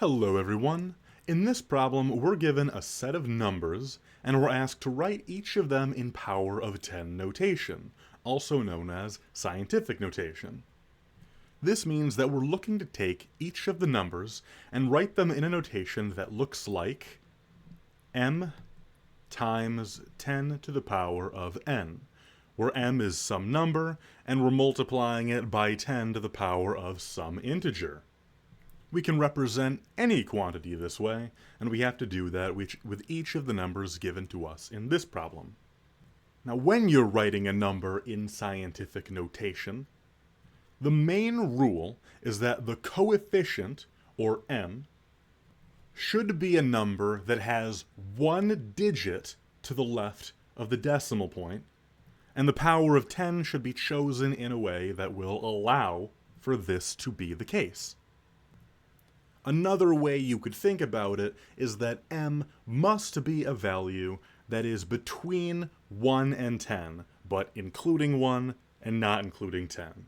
Hello everyone. In this problem, we're given a set of numbers, and we're asked to write each of them in power of 10 notation, also known as scientific notation. This means that we're looking to take each of the numbers and write them in a notation that looks like m times 10 to the power of n, where m is some number, and we're multiplying it by 10 to the power of some integer. We can represent any quantity this way, and we have to do that with each of the numbers given to us in this problem. Now, when you're writing a number in scientific notation, the main rule is that the coefficient, or m, should be a number that has one digit to the left of the decimal point, and the power of 10 should be chosen in a way that will allow for this to be the case. Another way you could think about it is that m must be a value that is between 1 and 10, but including 1 and not including 10.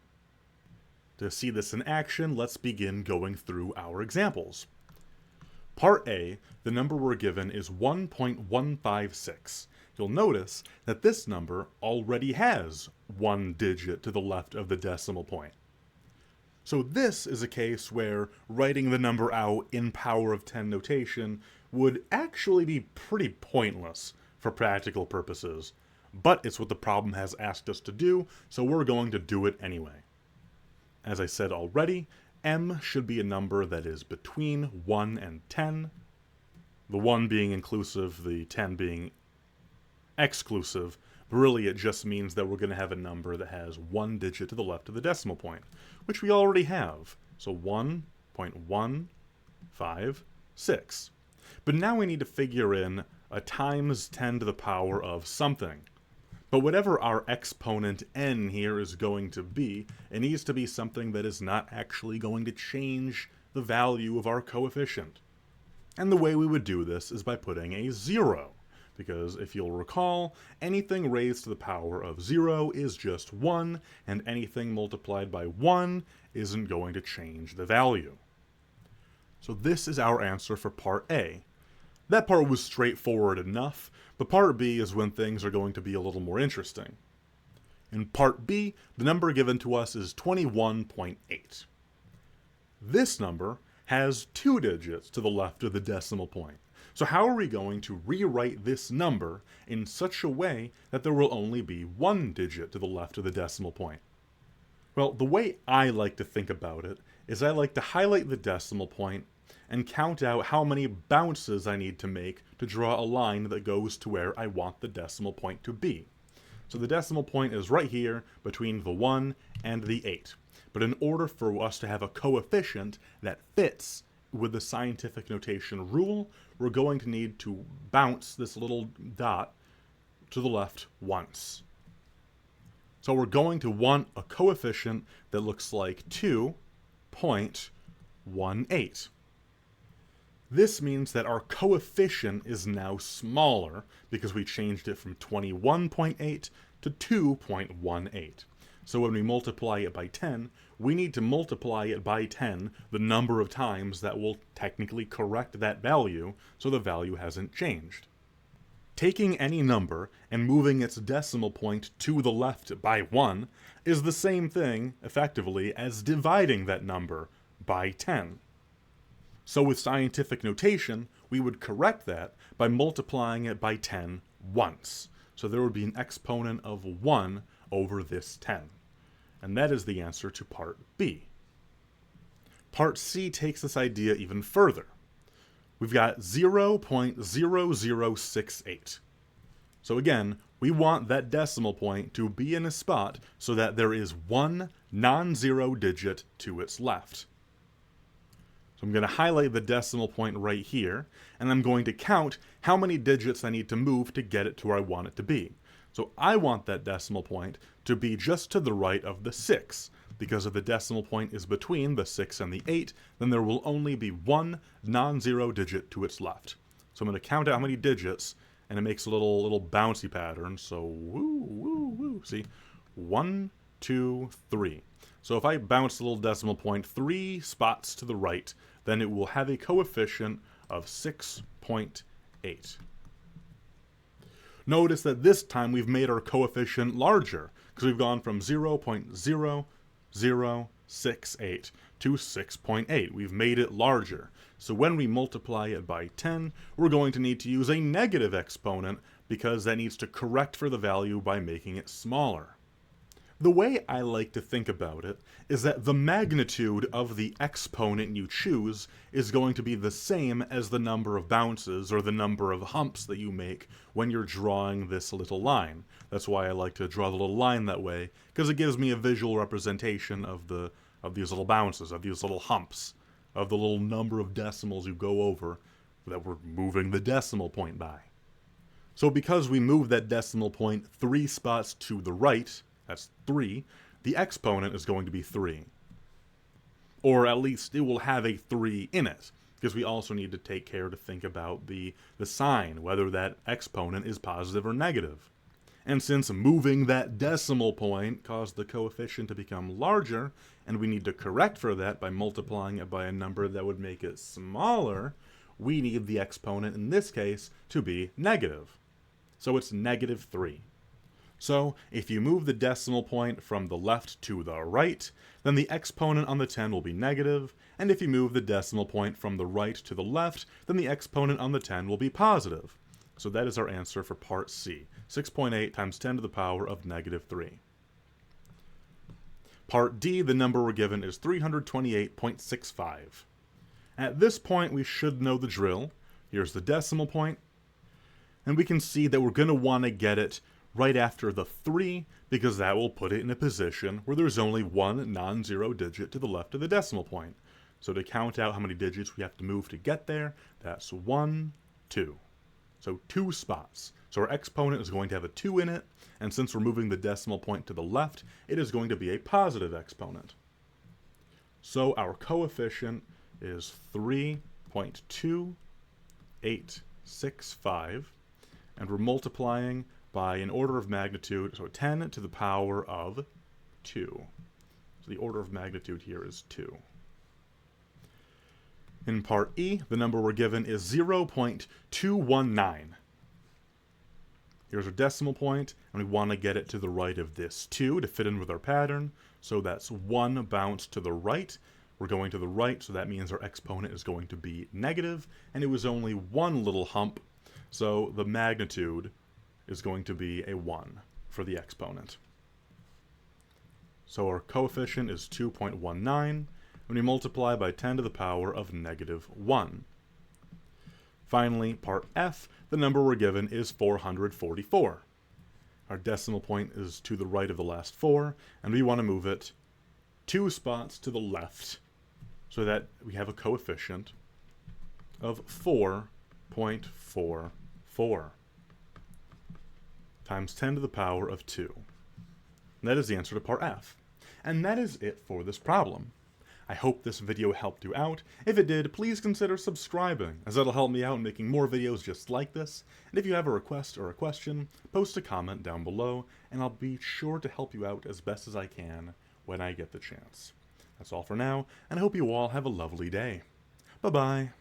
To see this in action, let's begin going through our examples. Part A, the number we're given is 1.156. You'll notice that this number already has one digit to the left of the decimal point. So this is a case where writing the number out in power of 10 notation would actually be pretty pointless for practical purposes, but it's what the problem has asked us to do, so we're going to do it anyway. As I said already, m should be a number that is between 1 and 10, the 1 being inclusive, the 10 being exclusive. Really, it just means that we're going to have a number that has one digit to the left of the decimal point, which we already have. So 1.156. But now we need to figure in a times 10 to the power of something. But whatever our exponent n here is going to be, it needs to be something that is not actually going to change the value of our coefficient. And the way we would do this is by putting a 0. Because if you'll recall, anything raised to the power of 0 is just 1, and anything multiplied by 1 isn't going to change the value. So this is our answer for part A. That part was straightforward enough, but part B is when things are going to be a little more interesting. In part B, the number given to us is 21.8. This number has two digits to the left of the decimal point. So how are we going to rewrite this number in such a way that there will only be one digit to the left of the decimal point? Well, the way I like to think about it is I like to highlight the decimal point and count out how many bounces I need to make to draw a line that goes to where I want the decimal point to be. So the decimal point is right here between the 1 and the 8. But in order for us to have a coefficient that fits with the scientific notation rule, we're going to need to bounce this little dot to the left once. So we're going to want a coefficient that looks like 2.18. This means that our coefficient is now smaller because we changed it from 21.8 to 2.18. So when we multiply it by 10, we need to multiply it by 10 the number of times that will technically correct that value, so the value hasn't changed. Taking any number and moving its decimal point to the left by 1 is the same thing, effectively, as dividing that number by 10. So with scientific notation, we would correct that by multiplying it by 10 once. So there would be an exponent of 1 over this 10. And that is the answer to part B. Part C takes this idea even further. We've got 0.0068. So again, we want that decimal point to be in a spot so that there is one non-zero digit to its left. So I'm going to highlight the decimal point right here, and I'm going to count how many digits I need to move to get it to where I want it to be. So I want that decimal point to be just to the right of the 6, because if the decimal point is between the 6 and the 8, then there will only be one non-zero digit to its left. So I'm going to count out how many digits, and it makes a little bouncy pattern. So woo, woo, woo. See, 1, 2, 3. So if I bounce the little decimal point 3 spots to the right, then it will have a coefficient of 6.8. Notice that this time we've made our coefficient larger, because we've gone from 0.0068 to 6.8. We've made it larger. So when we multiply it by 10, we're going to need to use a negative exponent, because that needs to correct for the value by making it smaller. The way I like to think about it is that the magnitude of the exponent you choose is going to be the same as the number of bounces or the number of humps that you make when you're drawing this little line. That's why I like to draw the little line that way, because it gives me a visual representation of these little bounces, of these little humps, of the little number of decimals you go over that we're moving the decimal point by. So because we moved that decimal point 3 spots to the right, that's 3, the exponent is going to be 3. Or at least it will have a 3 in it, because we also need to take care to think about the sign, whether that exponent is positive or negative. And since moving that decimal point caused the coefficient to become larger, and we need to correct for that by multiplying it by a number that would make it smaller, we need the exponent in this case to be negative. So it's negative 3. So, if you move the decimal point from the left to the right, then the exponent on the 10 will be negative, and if you move the decimal point from the right to the left, then the exponent on the 10 will be positive. So that is our answer for part C, 6.8 times 10 to the power of negative 3. Part D, the number we're given is 328.65. At this point, we should know the drill. Here's the decimal point, and we can see that we're going to want to get it right after the 3, because that will put it in a position where there's only one non-zero digit to the left of the decimal point. So to count out how many digits we have to move to get there, that's 1, 2. So 2 spots. So our exponent is going to have a 2 in it, and since we're moving the decimal point to the left, it is going to be a positive exponent. So our coefficient is 3.2865, and we're multiplying by an order of magnitude, so 10 to the power of 2. So the order of magnitude here is 2. In part E, the number we're given is 0.219. Here's our decimal point, and we want to get it to the right of this 2 to fit in with our pattern. So that's 1 bounce to the right. We're going to the right, so that means our exponent is going to be negative, and it was only one little hump, so the magnitude is going to be a 1 for the exponent. So our coefficient is 2.19, and we multiply by 10 to the power of negative 1. Finally, part F, the number we're given is 444. Our decimal point is to the right of the last 4, and we want to move it 2 spots to the left so that we have a coefficient of 4.44. Times 10 to the power of 2. And that is the answer to part F. And that is it for this problem. I hope this video helped you out. If it did, please consider subscribing, as that'll help me out in making more videos just like this. And if you have a request or a question, post a comment down below, and I'll be sure to help you out as best as I can when I get the chance. That's all for now, and I hope you all have a lovely day. Bye-bye.